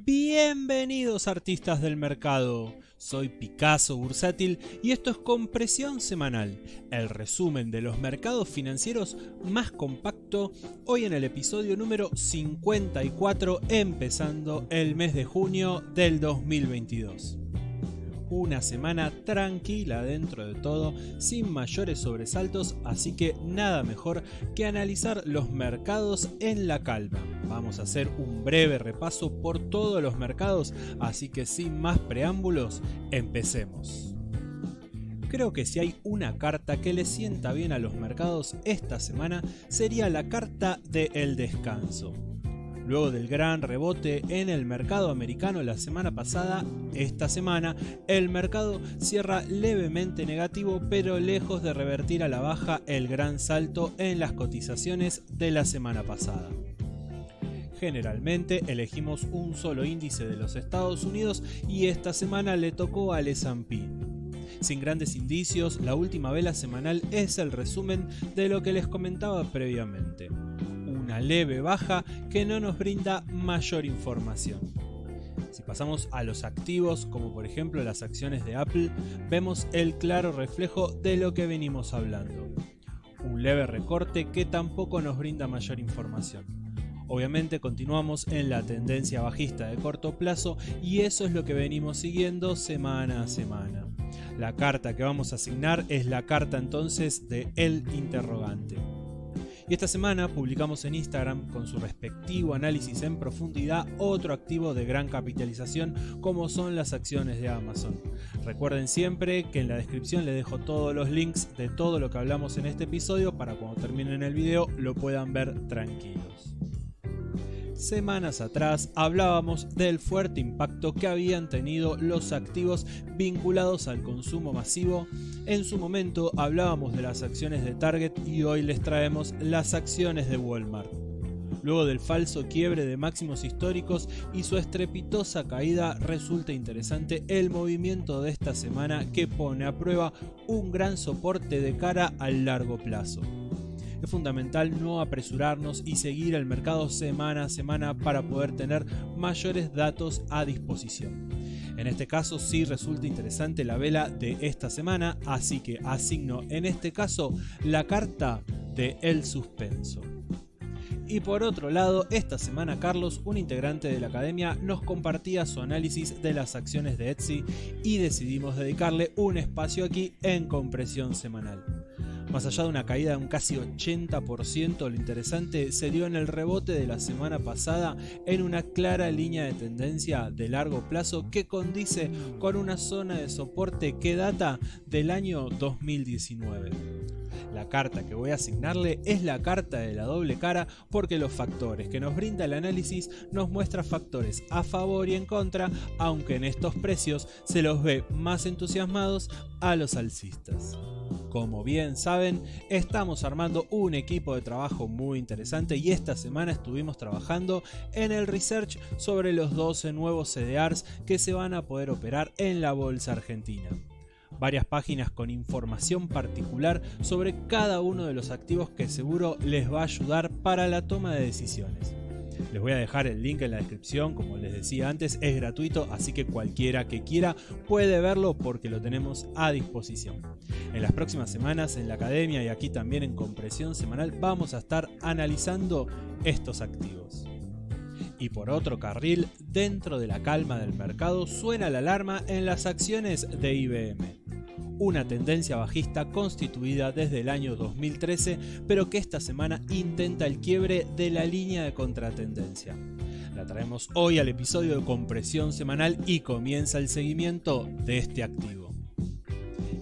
Bienvenidos artistas del mercado, soy Picasso Bursátil y esto es Compresión Semanal, el resumen de los mercados financieros más compacto, hoy en el episodio número 54, empezando el mes de junio del 2022. Una semana tranquila dentro de todo, sin mayores sobresaltos, así que nada mejor que analizar los mercados en la calma. Vamos a hacer un breve repaso por todos los mercados, así que sin más preámbulos, empecemos. Creo que si hay una carta que le sienta bien a los mercados esta semana, sería la carta del descanso. Luego del gran rebote en el mercado americano la semana pasada, esta semana el mercado cierra levemente negativo, pero lejos de revertir a la baja el gran salto en las cotizaciones de la semana pasada. Generalmente elegimos un solo índice de los Estados Unidos y esta semana le tocó al S&P. Sin grandes indicios, la última vela semanal es el resumen de lo que les comentaba previamente. Una leve baja que no nos brinda mayor información. Si pasamos a los activos, como por ejemplo las acciones de Apple, vemos el claro reflejo de lo que venimos hablando. Un leve recorte que tampoco nos brinda mayor información. Obviamente continuamos en la tendencia bajista de corto plazo y eso es lo que venimos siguiendo semana a semana. La carta que vamos a asignar es la carta entonces de el interrogante. Y esta semana publicamos en Instagram con su respectivo análisis en profundidad otro activo de gran capitalización como son las acciones de Amazon. Recuerden siempre que en la descripción les dejo todos los links de todo lo que hablamos en este episodio para cuando terminen el video lo puedan ver tranquilos. Semanas atrás hablábamos del fuerte impacto que habían tenido los activos vinculados al consumo masivo. En su momento hablábamos de las acciones de Target y hoy les traemos las acciones de Walmart. Luego del falso quiebre de máximos históricos y su estrepitosa caída, resulta interesante el movimiento de esta semana que pone a prueba un gran soporte de cara al largo plazo. Es fundamental no apresurarnos y seguir el mercado semana a semana para poder tener mayores datos a disposición. En este caso sí resulta interesante la vela de esta semana, así que asigno en este caso la carta de el suspenso. Y por otro lado, esta semana Carlos, un integrante de la academia, nos compartía su análisis de las acciones de Etsy y decidimos dedicarle un espacio aquí en Compresión Semanal. Más allá de una caída de un casi 80%, lo interesante se dio en el rebote de la semana pasada en una clara línea de tendencia de largo plazo que condice con una zona de soporte que data del año 2019. La carta que voy a asignarle es la carta de la doble cara porque los factores que nos brinda el análisis nos muestra factores a favor y en contra, aunque en estos precios se los ve más entusiasmados a los alcistas. Como bien saben, estamos armando un equipo de trabajo muy interesante y esta semana estuvimos trabajando en el research sobre los 12 nuevos CDRs que se van a poder operar en la bolsa argentina. Varias páginas con información particular sobre cada uno de los activos que seguro les va a ayudar para la toma de decisiones. Les voy a dejar el link en la descripción, como les decía antes, es gratuito, así que cualquiera que quiera puede verlo porque lo tenemos a disposición. En las próximas semanas en la academia y aquí también en Compresión Semanal vamos a estar analizando estos activos. Y por otro carril, dentro de la calma del mercado, suena la alarma en las acciones de IBM. Una tendencia bajista constituida desde el año 2013, pero que esta semana intenta el quiebre de la línea de contratendencia. La traemos hoy al episodio de Compresión Semanal y comienza el seguimiento de este activo.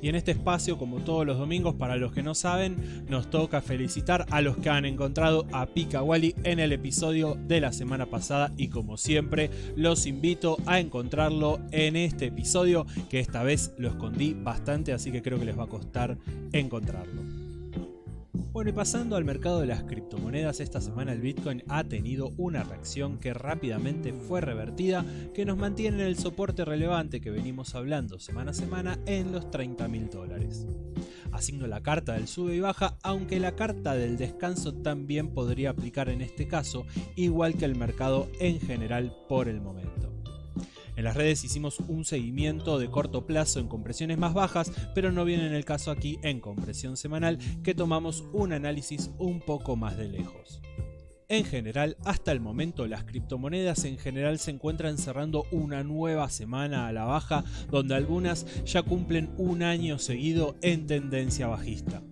Y en este espacio, como todos los domingos, para los que no saben, nos toca felicitar a los que han encontrado a Pika Wally en el episodio de la semana pasada y como siempre los invito a encontrarlo en este episodio, que esta vez lo escondí bastante, así que creo que les va a costar encontrarlo. Bueno, y pasando al mercado de las criptomonedas, esta semana el Bitcoin ha tenido una reacción que rápidamente fue revertida, que nos mantiene en el soporte relevante que venimos hablando semana a semana en los $30.000. Asigno la carta del sube y baja, aunque la carta del descanso también podría aplicar en este caso, igual que el mercado en general por el momento. En las redes hicimos un seguimiento de corto plazo en compresiones más bajas, pero no viene en el caso aquí en compresión semanal, que tomamos un análisis un poco más de lejos. En general, hasta el momento las criptomonedas en general se encuentran cerrando una nueva semana a la baja, donde algunas ya cumplen un año seguido en tendencia bajista.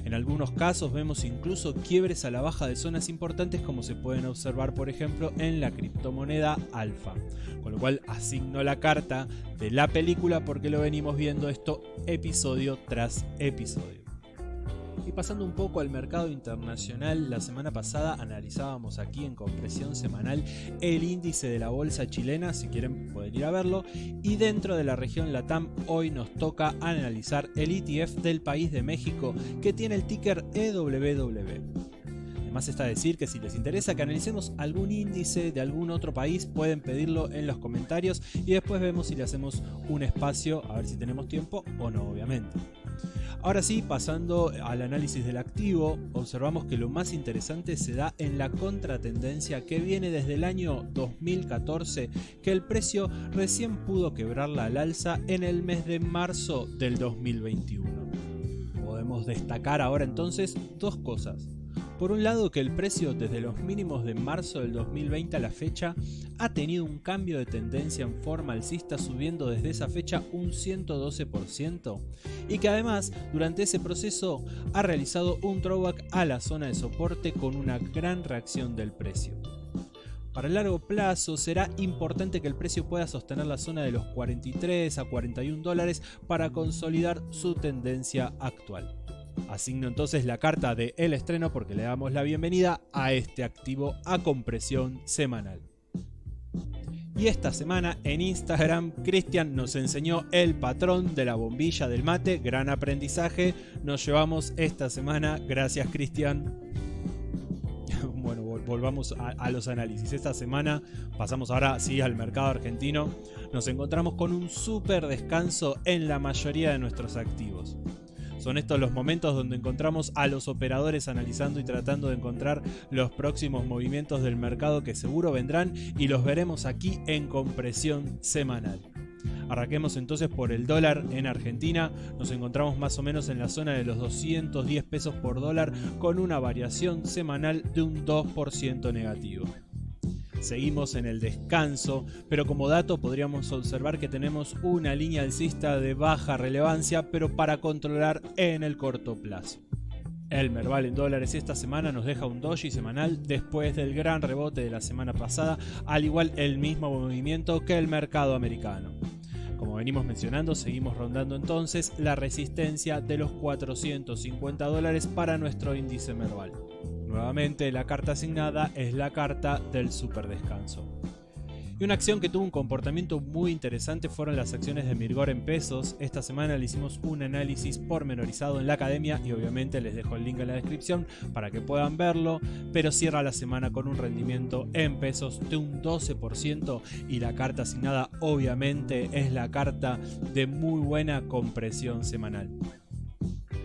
En algunos casos vemos incluso quiebres a la baja de zonas importantes, como se pueden observar por ejemplo en la criptomoneda Alfa, con lo cual asigno la carta de la película porque lo venimos viendo esto episodio tras episodio. Y pasando un poco al mercado internacional, la semana pasada analizábamos aquí en compresión semanal el índice de la bolsa chilena, si quieren pueden ir a verlo, y dentro de la región LATAM hoy nos toca analizar el ETF del país de México, que tiene el ticker EWW. Además está decir que si les interesa que analicemos algún índice de algún otro país, pueden pedirlo en los comentarios y después vemos si le hacemos un espacio, a ver si tenemos tiempo o no, obviamente. Ahora sí, pasando al análisis del activo, observamos que lo más interesante se da en la contratendencia que viene desde el año 2014, que el precio recién pudo quebrarla al alza en el mes de marzo del 2021. Podemos destacar ahora entonces dos cosas. Por un lado, que el precio desde los mínimos de marzo del 2020 a la fecha ha tenido un cambio de tendencia en forma alcista, subiendo desde esa fecha un 112%, y que además durante ese proceso ha realizado un throwback a la zona de soporte con una gran reacción del precio. Para el largo plazo será importante que el precio pueda sostener la zona de los 43 a 41 dólares para consolidar su tendencia actual. Asigno entonces la carta de el estreno porque le damos la bienvenida a este activo a compresión semanal. Y esta semana en Instagram Cristian nos enseñó el patrón de la bombilla del mate, gran aprendizaje nos llevamos esta semana, gracias Cristian. Bueno, volvamos a los análisis. Esta semana pasamos ahora sí al mercado argentino, nos encontramos con un súper descanso en la mayoría de nuestros activos. Son estos los momentos donde encontramos a los operadores analizando y tratando de encontrar los próximos movimientos del mercado que seguro vendrán y los veremos aquí en compresión semanal. Arranquemos entonces por el dólar en Argentina, nos encontramos más o menos en la zona de los 210 pesos por dólar con una variación semanal de un 2% negativo. Seguimos en el descanso, pero como dato podríamos observar que tenemos una línea alcista de baja relevancia, pero para controlar en el corto plazo. El Merval en dólares esta semana nos deja un doji semanal después del gran rebote de la semana pasada, al igual el mismo movimiento que el mercado americano. Como venimos mencionando, seguimos rondando entonces la resistencia de los 450 dólares para nuestro índice Merval. Nuevamente la carta asignada es la carta del super descanso. Y una acción que tuvo un comportamiento muy interesante fueron las acciones de Mirgor en pesos. Esta semana le hicimos un análisis pormenorizado en la academia y obviamente les dejo el link en la descripción para que puedan verlo, pero cierra la semana con un rendimiento en pesos de un 12% y la carta asignada obviamente es la carta de muy buena compresión semanal.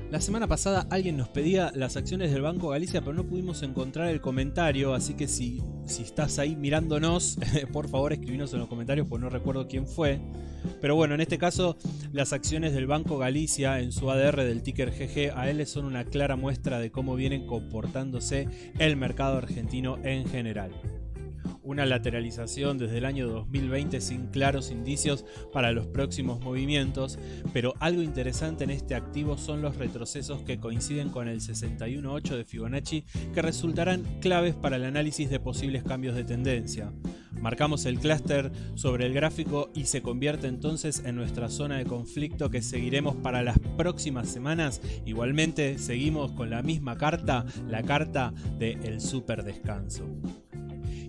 La semana pasada alguien nos pedía las acciones del Banco Galicia, pero no pudimos encontrar el comentario, así que si estás ahí mirándonos, por favor escribinos en los comentarios, pues no recuerdo quién fue. Pero bueno, en este caso las acciones del Banco Galicia en su ADR del ticker GGAL son una clara muestra de cómo vienen comportándose el mercado argentino en general. Una lateralización desde el año 2020 sin claros indicios para los próximos movimientos, pero algo interesante en este activo son los retrocesos que coinciden con el 61.8 de Fibonacci que resultarán claves para el análisis de posibles cambios de tendencia. Marcamos el clúster sobre el gráfico y se convierte entonces en nuestra zona de conflicto que seguiremos para las próximas semanas. Igualmente seguimos con la misma carta, la carta del super descanso.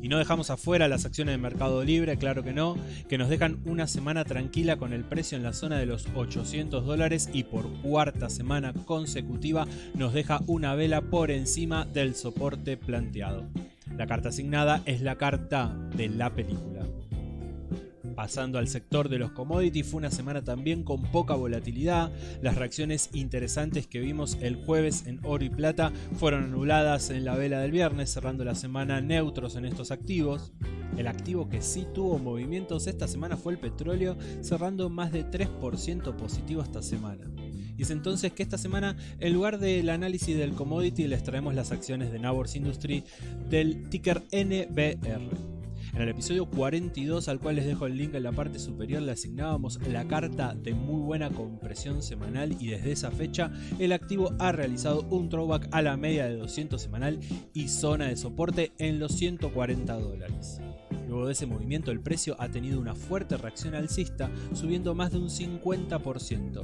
Y no dejamos afuera las acciones de Mercado Libre, claro que no, que nos dejan una semana tranquila con el precio en la zona de los 800 dólares y por cuarta semana consecutiva nos deja una vela por encima del soporte planteado. La carta asignada es la carta de la película. Pasando al sector de los commodities, fue una semana también con poca volatilidad. Las reacciones interesantes que vimos el jueves en oro y plata fueron anuladas en la vela del viernes, cerrando la semana neutros en estos activos. El activo que sí tuvo movimientos esta semana fue el petróleo, cerrando más de 3% positivo esta semana. Y es entonces que esta semana, en lugar del análisis del commodity, les traemos las acciones de Nabors Industry del ticker NBR. En el episodio 42, al cual les dejo el link en la parte superior, le asignábamos la carta de muy buena compresión semanal y desde esa fecha el activo ha realizado un throwback a la media de 200 semanal y zona de soporte en los $140. Luego de ese movimiento el precio ha tenido una fuerte reacción alcista, subiendo más de un 50%.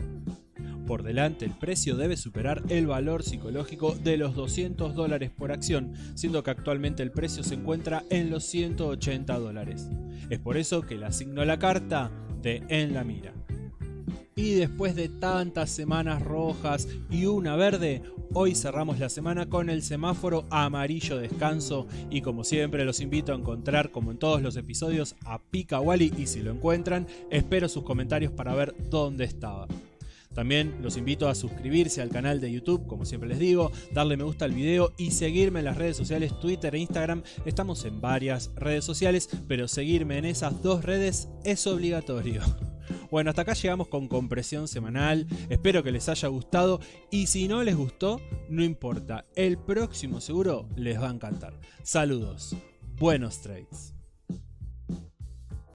Por delante, el precio debe superar el valor psicológico de los $200 por acción, siendo que actualmente el precio se encuentra en los $180. Es por eso que le asigno la carta de En la Mira. Y después de tantas semanas rojas y una verde, hoy cerramos la semana con el semáforo amarillo descanso y como siempre los invito a encontrar, como en todos los episodios, a Pika Wally y si lo encuentran, espero sus comentarios para ver dónde estaba. También los invito a suscribirse al canal de YouTube, como siempre les digo, darle me gusta al video y seguirme en las redes sociales Twitter e Instagram. Estamos en varias redes sociales, pero seguirme en esas dos redes es obligatorio. Bueno, hasta acá llegamos con compresión semanal, espero que les haya gustado y si no les gustó, no importa, el próximo seguro les va a encantar. Saludos, buenos trades.